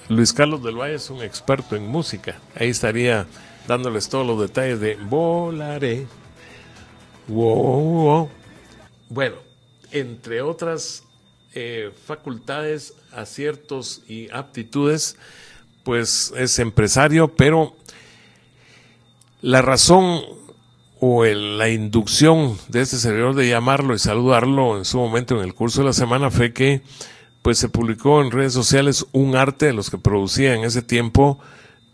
Luis Carlos del Valle es un experto en música. Ahí estaría dándoles todos los detalles de Volaré. Wow, wow. Bueno, entre otras facultades, aciertos y aptitudes, pues es empresario, pero la razón la inducción de este servidor de llamarlo y saludarlo en su momento en el curso de la semana fue que pues se publicó en redes sociales un arte de los que producía en ese tiempo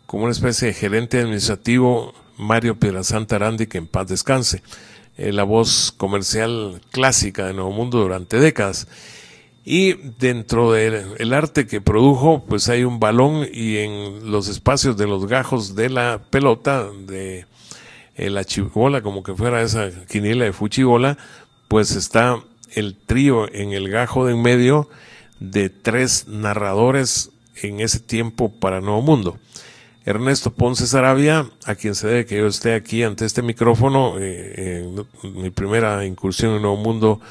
como una especie de gerente administrativo Mario Piedrasanta Arandi, que en paz descanse, la voz comercial clásica de Nuevo Mundo durante décadas. Y dentro del arte que produjo, pues hay un balón, y en los espacios de los gajos de la pelota, de la chibola, como que fuera esa quiniela de fuchibola, pues está el trío en el gajo de en medio de 3 narradores en ese tiempo para Nuevo Mundo. Ernesto Ponce Saravia, a quien se debe que yo esté aquí ante este micrófono, en mi primera incursión en Nuevo Mundo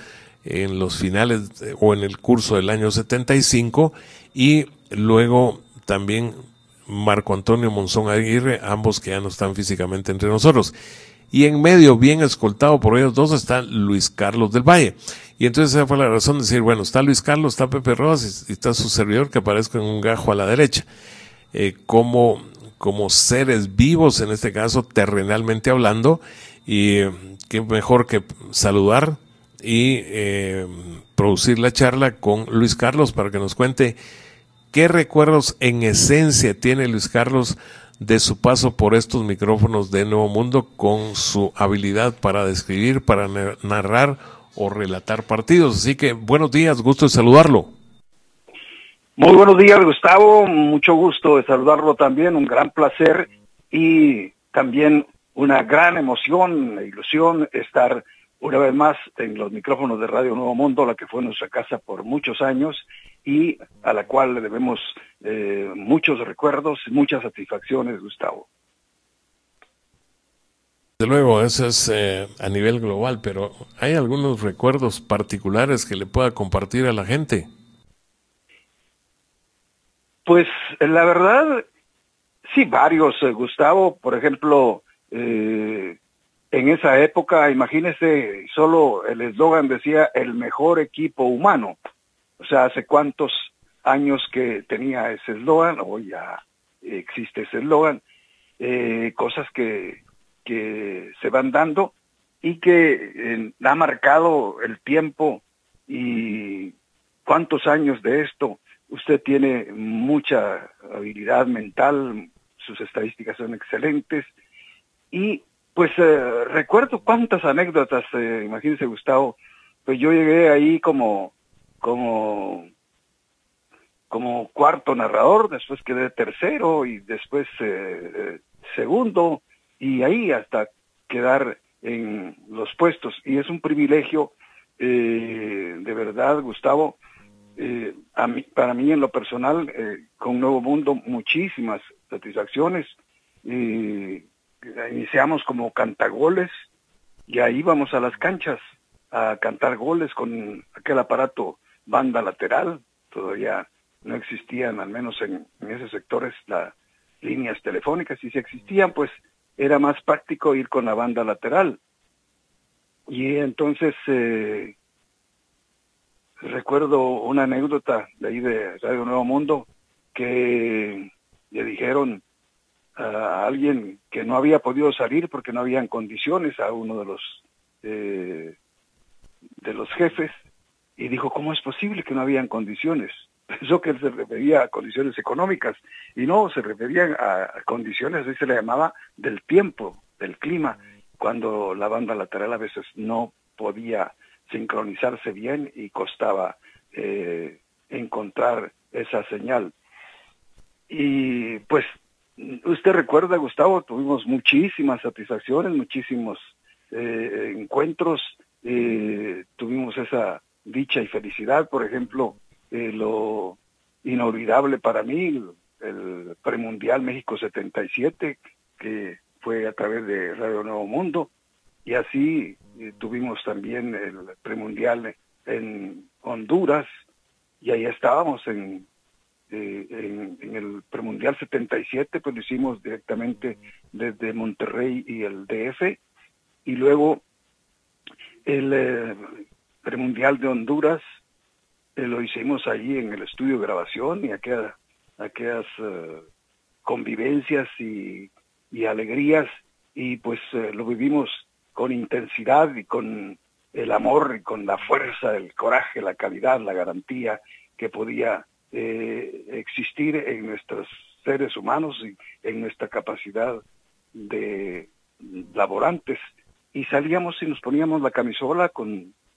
en los finales o en el curso del año 75, y luego también Marco Antonio Monzón Aguirre, ambos que ya no están físicamente entre nosotros. Y en medio, bien escoltado por ellos dos, está Luis Carlos del Valle. Y entonces esa fue la razón de decir, bueno, está Luis Carlos, está Pepe Rodas y está su servidor, que aparezca en un gajo a la derecha. Como seres vivos, en este caso terrenalmente hablando, y qué mejor que saludar y producir la charla con Luis Carlos para que nos cuente qué recuerdos en esencia tiene Luis Carlos de su paso por estos micrófonos de Nuevo Mundo, con su habilidad para describir, para narrar o relatar partidos. Así que buenos días, gusto de saludarlo. Muy buenos días, Gustavo, mucho gusto de saludarlo también, un gran placer y también una gran emoción e ilusión estar una vez más en los micrófonos de Radio Nuevo Mundo, la que fue nuestra casa por muchos años y a la cual le debemos muchos recuerdos, muchas satisfacciones, Gustavo. Desde luego, eso es a nivel global, pero ¿hay algunos recuerdos particulares que le pueda compartir a la gente? Pues la verdad, sí, varios, Gustavo. Por ejemplo, en esa época, imagínese, solo el eslogan decía el mejor equipo humano. O sea, hace cuántos años que tenía ese eslogan, hoy ya existe ese eslogan, cosas que se van dando y que ha marcado el tiempo. Y cuántos años de esto. Usted tiene mucha habilidad mental, sus estadísticas son excelentes y pues recuerdo cuántas anécdotas, imagínese, Gustavo, pues yo llegué ahí como cuarto narrador, después quedé tercero y después segundo, y ahí hasta quedar en los puestos, y es un privilegio de verdad, Gustavo. Para mí en lo personal, con Nuevo Mundo, muchísimas satisfacciones. Iniciamos como cantagoles y ahí íbamos a las canchas a cantar goles con aquel aparato banda lateral. Todavía no existían, al menos en esos sectores, las líneas telefónicas, y si existían, pues era más práctico ir con la banda lateral. Y entonces recuerdo una anécdota de ahí de Radio Nuevo Mundo, que le dijeron a alguien que no había podido salir porque no habían condiciones, a uno de los jefes, y dijo, ¿cómo es posible que no habían condiciones? Pensó que él se refería a condiciones económicas, y no, se referían a condiciones, así se le llamaba, del tiempo, del clima, cuando la banda lateral a veces no podía sincronizarse bien y costaba encontrar esa señal. Y pues usted recuerda, Gustavo, tuvimos muchísimas satisfacciones, muchísimos encuentros, tuvimos esa dicha y felicidad. Por ejemplo, lo inolvidable para mí, el premundial México 77, que fue a través de Radio Nuevo Mundo, y así tuvimos también el premundial en Honduras, y ahí estábamos en en el premundial 77, pues lo hicimos directamente desde Monterrey y el DF, y luego el premundial de Honduras lo hicimos allí en el estudio de grabación, y aquellas convivencias y alegrías, y pues lo vivimos con intensidad y con el amor y con la fuerza, el coraje, la calidad, la garantía que podía existir en nuestros seres humanos y en nuestra capacidad de laborantes. Y salíamos y nos poníamos la camisola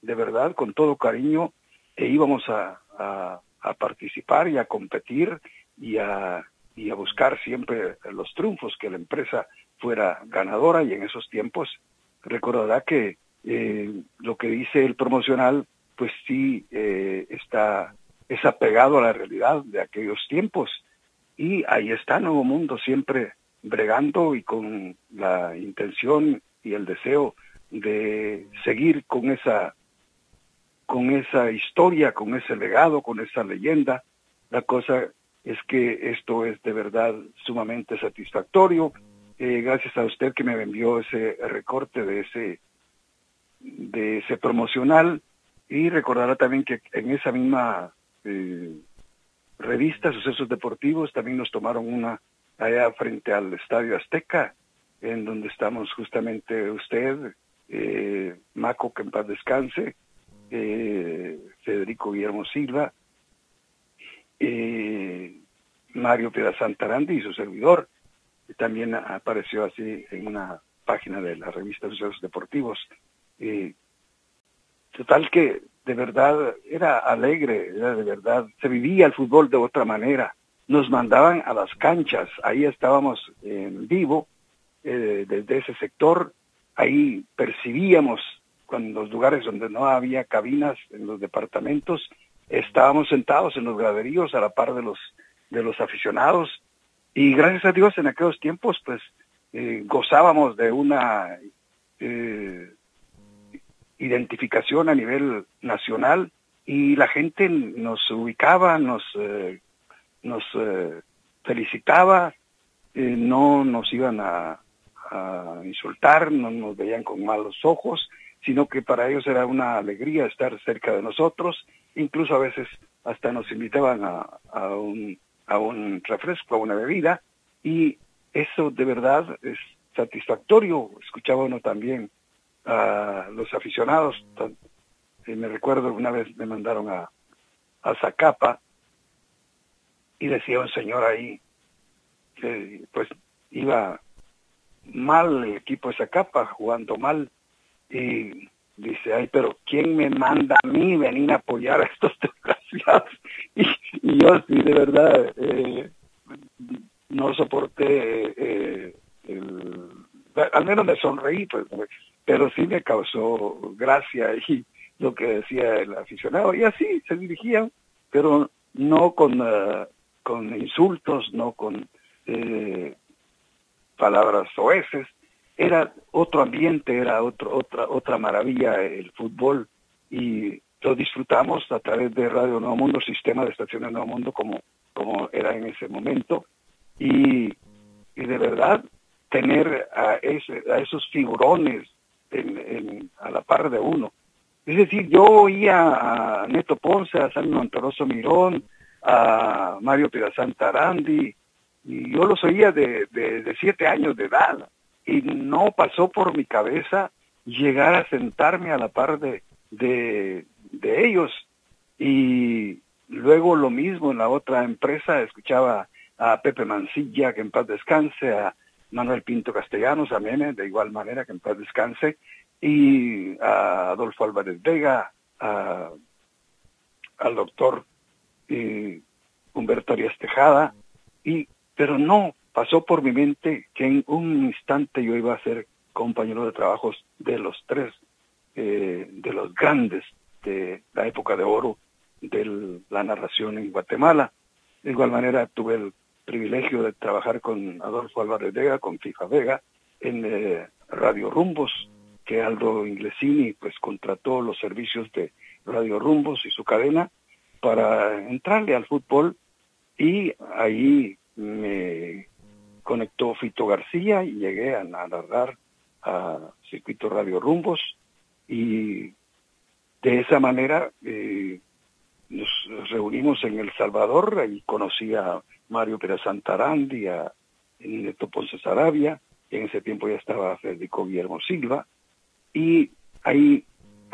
de verdad, con todo cariño, e íbamos a participar y a competir y a buscar siempre los triunfos, que la empresa fuera ganadora. Y en esos tiempos recordará que lo que dice el promocional, pues sí es apegado a la realidad de aquellos tiempos. Y ahí está Nuevo Mundo, siempre bregando y con la intención y el deseo de seguir con esa historia, con ese legado, con esa leyenda. La cosa es que esto es de verdad sumamente satisfactorio. Gracias a usted que me envió ese recorte de ese promocional, y recordará también que en esa misma revista Sucesos Deportivos también nos tomaron una allá frente al Estadio Azteca, en donde estamos justamente usted, Maco, que en paz descanse, Federico Guillermo Silva, Mario Piedrasanta Arandi y su servidor. También apareció así en una página de la revista Sucesos Deportivos. Total que de verdad era alegre, era de verdad, se vivía el fútbol de otra manera. Nos mandaban a las canchas, ahí estábamos en vivo, desde ese sector. Ahí percibíamos, cuando los lugares donde no había cabinas en los departamentos, estábamos sentados en los graderíos a la par de los aficionados, y gracias a Dios en aquellos tiempos pues gozábamos de una identificación a nivel nacional, y la gente nos ubicaba, nos felicitaba, no nos iban a insultar, no nos veían con malos ojos, sino que para ellos era una alegría estar cerca de nosotros. Incluso a veces hasta nos invitaban a un refresco, a una bebida, y eso de verdad es satisfactorio. Escuchaba uno también a los aficionados. Me recuerdo una vez me mandaron a Zacapa, y decía un señor ahí que pues iba mal el equipo de Zacapa, jugando mal, y dice, ay, pero ¿quién me manda a mí venir a apoyar a estos desgraciados? Y yo sí, de verdad, no soporté, al menos me sonreí, pues, pero sí me causó gracia y lo que decía el aficionado, y así se dirigían, pero no con insultos, no con palabras soeces. Era otro ambiente, era otra maravilla el fútbol, y lo disfrutamos a través de Radio Nuevo Mundo, sistema de estaciones Nuevo Mundo, como era en ese momento, y de verdad tener a esos figurones a la par de uno. Es decir, yo oía a Neto Ponce, a San Montoroso Mirón, a Mario Piedrasanta Arandi, y yo los oía de 7 años de edad, y no pasó por mi cabeza llegar a sentarme a la par de ellos. Y luego lo mismo en la otra empresa, escuchaba a Pepe Mancilla, que en paz descanse, a Manuel Pinto Castellanos, a Mene, de igual manera, que en paz descanse, y a Adolfo Álvarez Vega, al doctor Humberto Arias Tejada, pero no pasó por mi mente que en un instante yo iba a ser compañero de trabajos de los tres, de los grandes de la época de oro de la narración en Guatemala. De igual manera tuve el privilegio de trabajar con Adolfo Álvarez Vega, con FIFA Vega, en Radio Rumbos, que Aldo Inglesini pues contrató los servicios de Radio Rumbos y su cadena para entrarle al fútbol, y ahí me conectó Fito García y llegué a narrar a Circuito Radio Rumbos, y de esa manera nos reunimos en El Salvador. Ahí conocí a Mario Pérez Santarandi, a Neto Ponce Saravia, y en ese tiempo ya estaba Federico Guillermo Silva, y ahí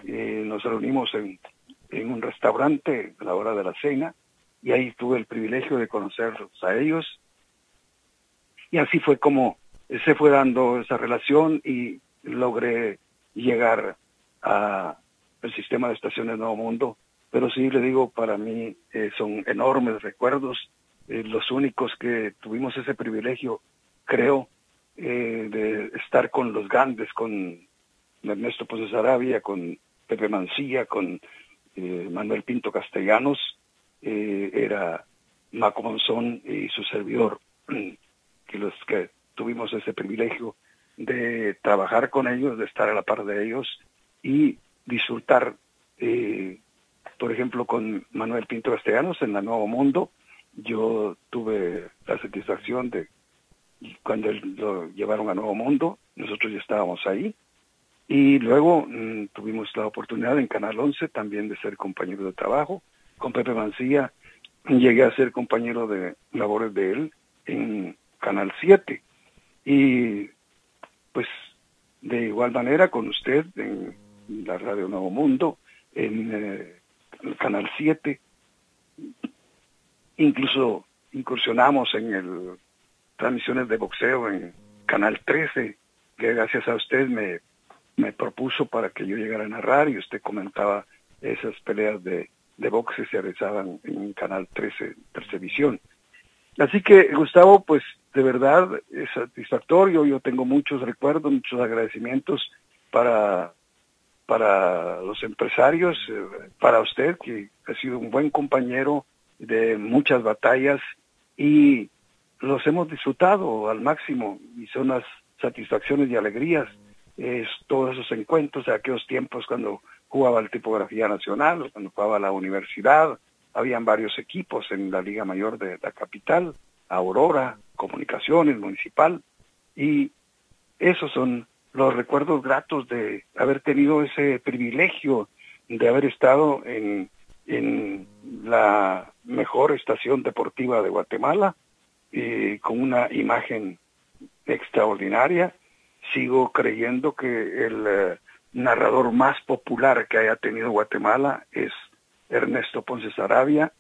nos reunimos en un restaurante a la hora de la cena, y ahí tuve el privilegio de conocerlos a ellos, y así fue como se fue dando esa relación y logré llegar a el sistema de estaciones Nuevo Mundo. Pero sí, le digo, para mí son enormes recuerdos, los únicos que tuvimos ese privilegio, creo, de estar con los grandes, con Ernesto Ponce Saravia, con Pepe Mancilla, con Manuel Pinto Castellanos, era Maco Monzón y su servidor, que los que tuvimos ese privilegio de trabajar con ellos, de estar a la par de ellos y disfrutar, por ejemplo, con Manuel Pinto Castellanos en la Nuevo Mundo. Yo tuve la satisfacción de, cuando lo llevaron a Nuevo Mundo, nosotros ya estábamos ahí, y luego tuvimos la oportunidad en Canal 11 también de ser compañero de trabajo. Con Pepe Mancilla llegué a ser compañero de labores de él en Canal 7, y pues de igual manera con usted en la Radio Nuevo Mundo, en el Canal 7, incluso incursionamos en transmisiones de boxeo en Canal 13, que gracias a usted me propuso para que yo llegara a narrar, y usted comentaba esas peleas de box que se realizaban en Canal 13, Visión. Así que, Gustavo, pues de verdad es satisfactorio. Yo tengo muchos recuerdos, muchos agradecimientos para los empresarios, para usted, que ha sido un buen compañero de muchas batallas, y los hemos disfrutado al máximo, y son las satisfacciones y alegrías, todos esos encuentros de aquellos tiempos cuando jugaba la Tipografía Nacional, cuando jugaba la universidad. Habían varios equipos en la Liga Mayor de la capital, Aurora, Comunicaciones, Municipal, y esos son los recuerdos gratos de haber tenido ese privilegio de haber estado en la mejor estación deportiva de Guatemala, con una imagen extraordinaria. Sigo creyendo que el narrador más popular que haya tenido Guatemala es Ernesto Ponce Saravia,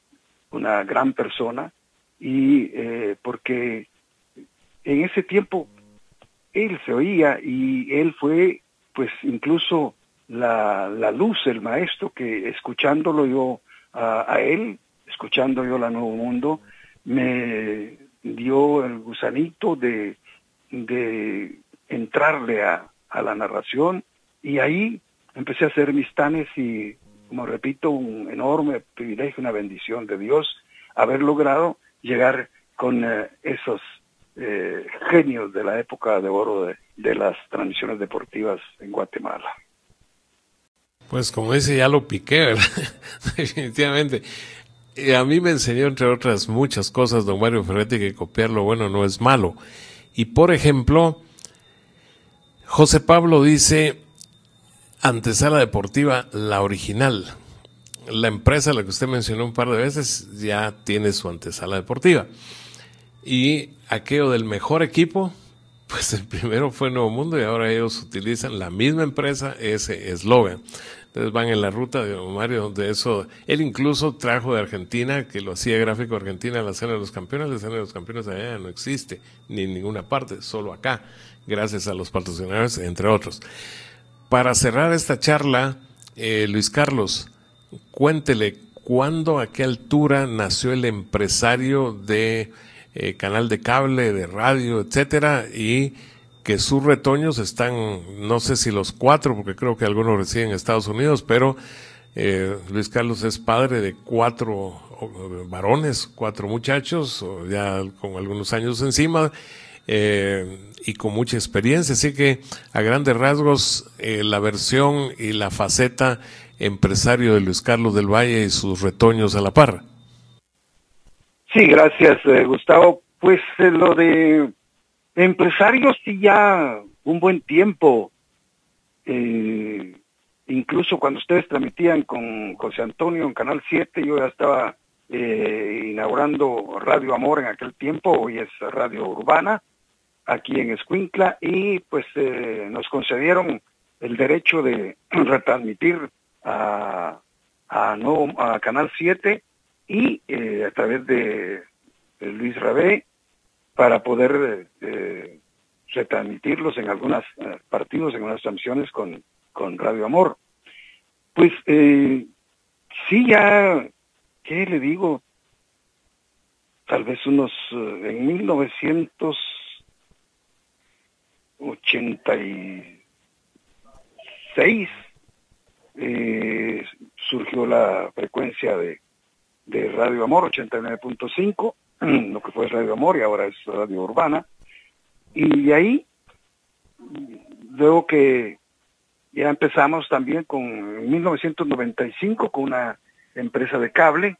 una gran persona, y porque en ese tiempo él se oía, y él fue pues incluso la luz, el maestro, que escuchándolo yo a él, escuchando yo la Nuevo Mundo, me dio el gusanito de entrarle a la narración, y ahí empecé a hacer mis tanes, y como repito, un enorme privilegio, una bendición de Dios, haber logrado llegar con esos genios de la época de oro de las transmisiones deportivas en Guatemala. Pues como dice, ya lo piqué, ¿verdad? Definitivamente. Y a mí me enseñó, entre otras muchas cosas, don Mario Ferretti, que copiar lo bueno no es malo. Y por ejemplo, José Pablo dice: antesala deportiva, la original. La empresa a la que usted mencionó un par de veces ya tiene su antesala deportiva. Y aquello del mejor equipo, pues el primero fue Nuevo Mundo, y ahora ellos utilizan la misma empresa, ese eslogan. Entonces van en la ruta de don Mario, donde eso, él incluso trajo de Argentina, que lo hacía Gráfico Argentina, la Cena de los Campeones. La Cena de los Campeones allá no existe, ni en ninguna parte, solo acá, gracias a los patrocinadores, entre otros. Para cerrar esta charla, Luis Carlos, cuéntele cuándo, a qué altura nació el empresario de canal de cable, de radio, etcétera, y que sus retoños están, no sé si los 4, porque creo que algunos residen en Estados Unidos, pero Luis Carlos es padre de 4 varones, 4 muchachos, ya con algunos años encima, y con mucha experiencia. Así que a grandes rasgos, la versión y la faceta empresario de Luis Carlos del Valle y sus retoños a la par. Sí, gracias, Gustavo. Pues lo de empresarios sí ya un buen tiempo. Incluso cuando ustedes transmitían con José Antonio en Canal 7, yo ya estaba inaugurando Radio Amor en aquel tiempo, hoy es Radio Urbana, aquí en Escuintla, y pues nos concedieron el derecho de retransmitir a Canal 7 y a través de Luis Rabé para poder retransmitirlos en algunos partidos, en unas transmisiones con Radio Amor. Pues sí, ya, ¿qué le digo? Tal vez en 1986 surgió la frecuencia de Radio Amor 89.5, lo que fue Radio Amor y ahora es Radio Urbana. Y ahí, luego que ya empezamos también en 1995 con una empresa de cable,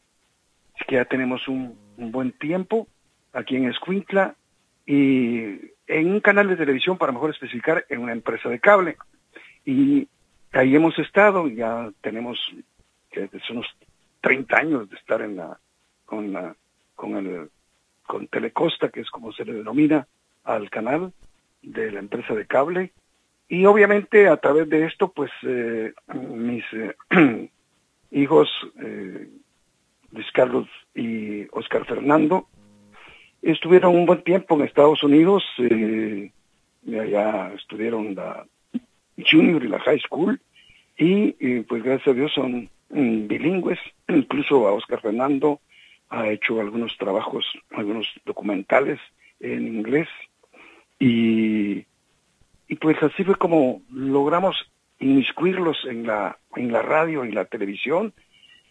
que ya tenemos un buen tiempo aquí en Escuintla, y en un canal de televisión, para mejor especificar, en una empresa de cable. Y ahí hemos estado, ya tenemos unos 30 años de estar con Telecosta, que es como se le denomina al canal de la empresa de cable. Y obviamente a través de esto, pues mis hijos, Luis Carlos y Oscar Fernando, estuvieron un buen tiempo en Estados Unidos, allá estudiaron la junior y la high school, y pues gracias a Dios son bilingües. Incluso a Oscar Fernando ha hecho algunos trabajos, algunos documentales en inglés, y pues así fue como logramos inmiscuirlos en la radio y la televisión,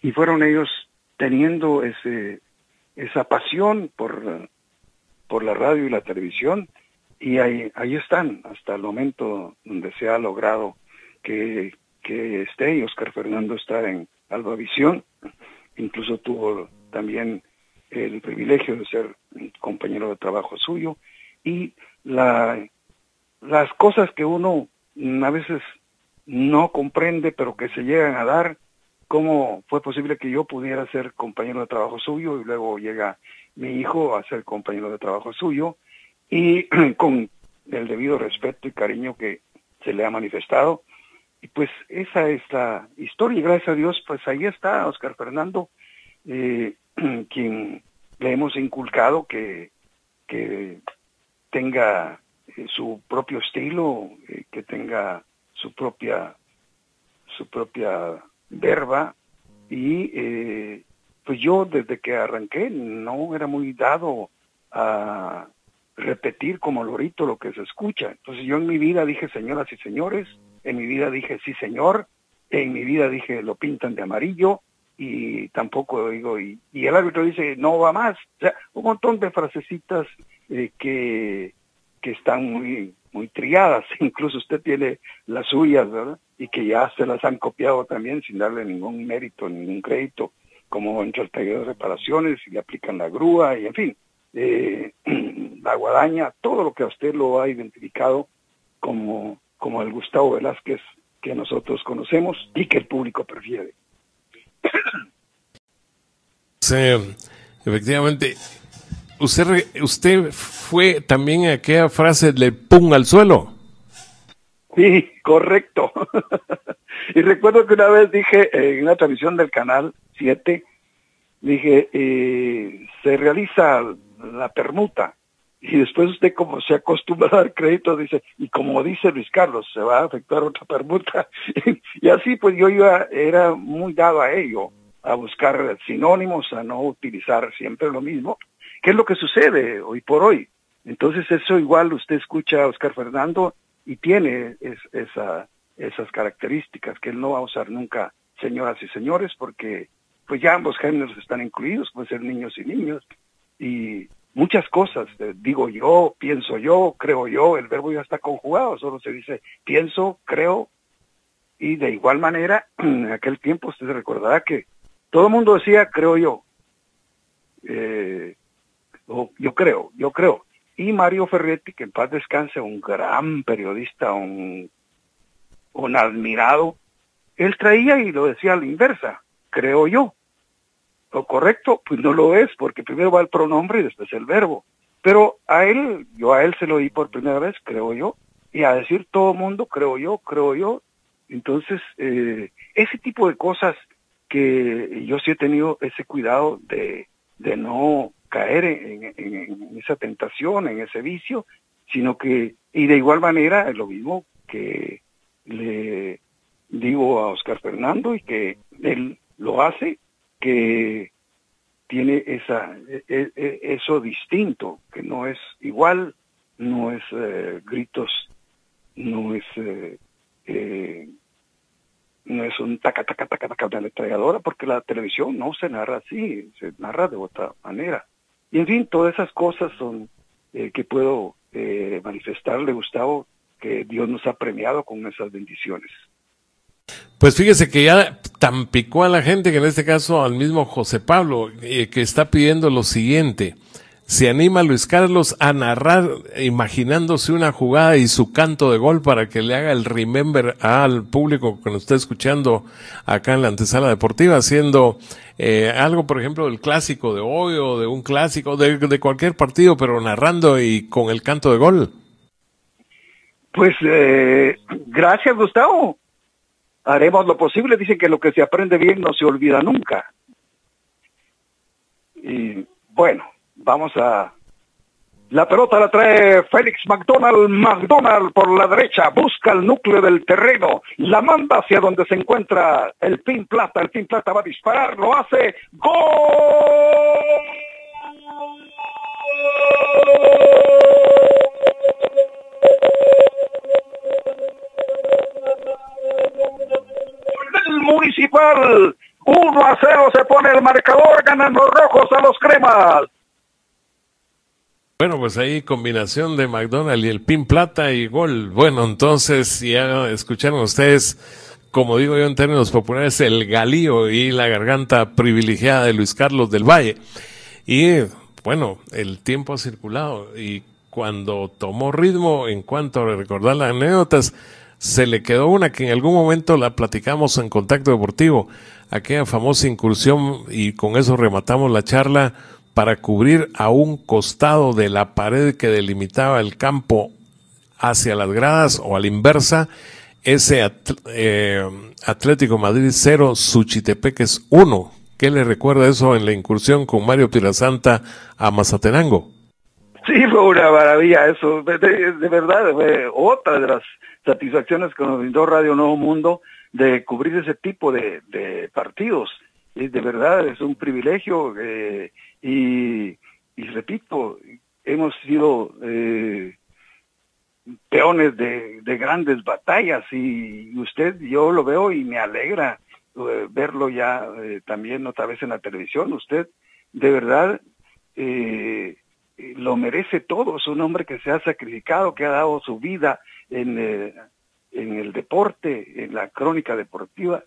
y fueron ellos teniendo esa pasión por la radio y la televisión, y ahí están hasta el momento donde se ha logrado que esté, y Oscar Fernando está en Albavisión. Incluso tuvo también el privilegio de ser compañero de trabajo suyo, y las cosas que uno a veces no comprende, pero que se llegan a dar, cómo fue posible que yo pudiera ser compañero de trabajo suyo, y luego llega mi hijo a ser compañero de trabajo suyo, y con el debido respeto y cariño que se le ha manifestado. Y pues esa es la historia, y gracias a Dios, pues ahí está Oscar Fernando, quien le hemos inculcado que tenga su propio estilo, que tenga su propia verba, y pues yo desde que arranqué no era muy dado a repetir como lorito lo que se escucha. Entonces yo en mi vida dije señoras y señores, en mi vida dije sí señor, en mi vida dije lo pintan de amarillo, y tampoco digo, y el árbitro dice no va más. O sea, un montón de frasecitas que están muy trilladas. Incluso usted tiene las suyas, ¿verdad? Y que ya se las han copiado también sin darle ningún mérito, ningún crédito, como entre el taller de reparaciones, y le aplican la grúa, y en fin, la guadaña, todo lo que a usted lo ha identificado como el Gustavo Velázquez que nosotros conocemos y que el público prefiere. Sí, efectivamente. Usted fue también aquella frase de pum al suelo. Sí, correcto. Y recuerdo que una vez dije en una transmisión del Canal 7, dije, se realiza la permuta, y después usted, como se acostumbra a dar crédito, dice, y como dice Luis Carlos, se va a efectuar otra permuta. Y así pues yo era muy dado a ello, a buscar sinónimos, a no utilizar siempre lo mismo, que es lo que sucede hoy por hoy. Entonces eso igual usted escucha a Oscar Fernando y tiene esas características, que él no va a usar nunca señoras y señores, porque pues ya ambos géneros están incluidos, pueden ser niños y niños, y muchas cosas, digo yo, pienso yo, creo yo, el verbo ya está conjugado, solo se dice pienso, creo, y de igual manera, en aquel tiempo usted recordará que todo el mundo decía creo yo, yo creo. Y Mario Ferretti, que en paz descanse, un gran periodista, un admirado, él traía y lo decía a la inversa, creo yo. Lo correcto, pues no lo es, porque primero va el pronombre y después el verbo. Pero yo a él se lo oí por primera vez, creo yo, y a decir todo mundo, creo yo. Entonces, ese tipo de cosas que yo sí he tenido ese cuidado de no caer en esa tentación, en ese vicio, sino que, y de igual manera, es lo mismo que le digo a Oscar Fernando y que él lo hace, que tiene eso distinto, que no es igual, no es gritos, no es un taca de la ametralladora, porque la televisión no se narra así, se narra de otra manera. Y en fin, todas esas cosas son que puedo manifestarle, Gustavo, que Dios nos ha premiado con esas bendiciones. Pues fíjese que ya tan picó a la gente, que en este caso al mismo José Pablo, que está pidiendo lo siguiente: se anima Luis Carlos a narrar imaginándose una jugada y su canto de gol para que le haga el remember al público que nos está escuchando acá en la antesala deportiva, haciendo algo, por ejemplo, del clásico de hoy o de un clásico de cualquier partido, pero narrando y con el canto de gol. Pues gracias, Gustavo. Haremos lo posible. Dicen que lo que se aprende bien no se olvida nunca. Y bueno, vamos a... La pelota la trae Félix McDonald por la derecha, busca el núcleo del terreno, la manda hacia donde se encuentra el Pin Plata va a disparar, lo hace, ¡gol! El Municipal, 1-0 se pone el marcador, ganan los rojos a los cremas. Bueno, pues ahí combinación de McDonald y el Pin Plata y gol. Bueno, entonces ya escucharon ustedes, como digo yo en términos populares, el galío y la garganta privilegiada de Luis Carlos del Valle. Y bueno, el tiempo ha circulado y cuando tomó ritmo, en cuanto a recordar las anécdotas, se le quedó una que en algún momento la platicamos en Contacto Deportivo, aquella famosa incursión, y con eso rematamos la charla, para cubrir a un costado de la pared que delimitaba el campo hacia las gradas o a la inversa, ese Atlético Madrid 0, Suchitepeques 1. ¿Qué le recuerda eso en la incursión con Mario Pietrasanta a Mazatenango? Sí, fue una maravilla eso, de verdad, fue otra de las satisfacciones que nos brindó Radio Nuevo Mundo, de cubrir ese tipo de partidos. Y de verdad es un privilegio, y repito, hemos sido peones de grandes batallas, y yo lo veo y me alegra verlo ya también otra vez en la televisión. Usted de verdad lo merece todo. Es un hombre que se ha sacrificado, que ha dado su vida en el deporte, en la crónica deportiva,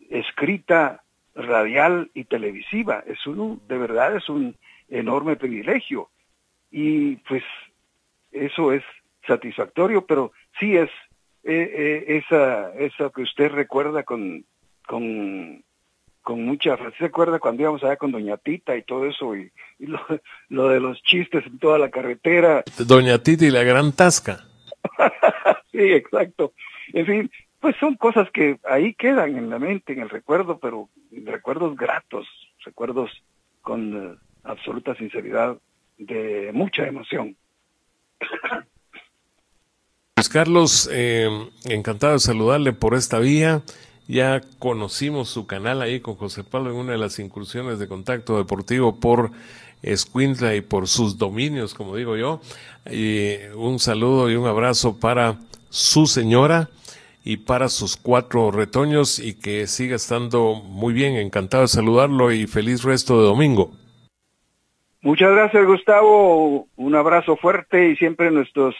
escrita, radial y televisiva. De verdad es un enorme privilegio, y pues eso es satisfactorio, pero sí es esa que usted recuerda con mucha... ¿Se acuerda cuando íbamos allá con Doña Tita y todo eso, y lo de los chistes en toda la carretera? Doña Tita y la gran tasca. Sí, exacto. En fin, pues son cosas que ahí quedan en la mente, en el recuerdo, pero recuerdos gratos, recuerdos con absoluta sinceridad, de mucha emoción. Luis Carlos, encantado de saludarle por esta vía. Ya conocimos su canal ahí con José Pablo en una de las incursiones de Contacto Deportivo por Escuintla y por sus dominios, como digo yo. Y un saludo y un abrazo para su señora y para sus 4 retoños, y que siga estando muy bien. Encantado de saludarlo y feliz resto de domingo. Muchas gracias, Gustavo. Un abrazo fuerte y siempre nuestros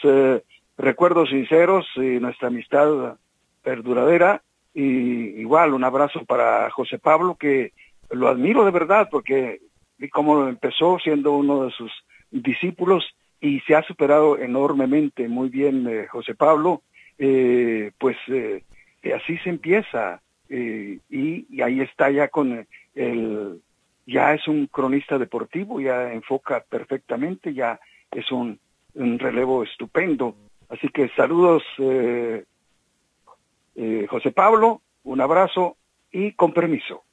recuerdos sinceros y nuestra amistad perduradera. Y igual un abrazo para José Pablo, que lo admiro de verdad porque vi cómo empezó siendo uno de sus discípulos y se ha superado enormemente. Muy bien, José Pablo. Así se empieza y ahí está ya con ya es un cronista deportivo, ya enfoca perfectamente, ya es un relevo estupendo. Así que saludos, José Pablo, un abrazo y con permiso.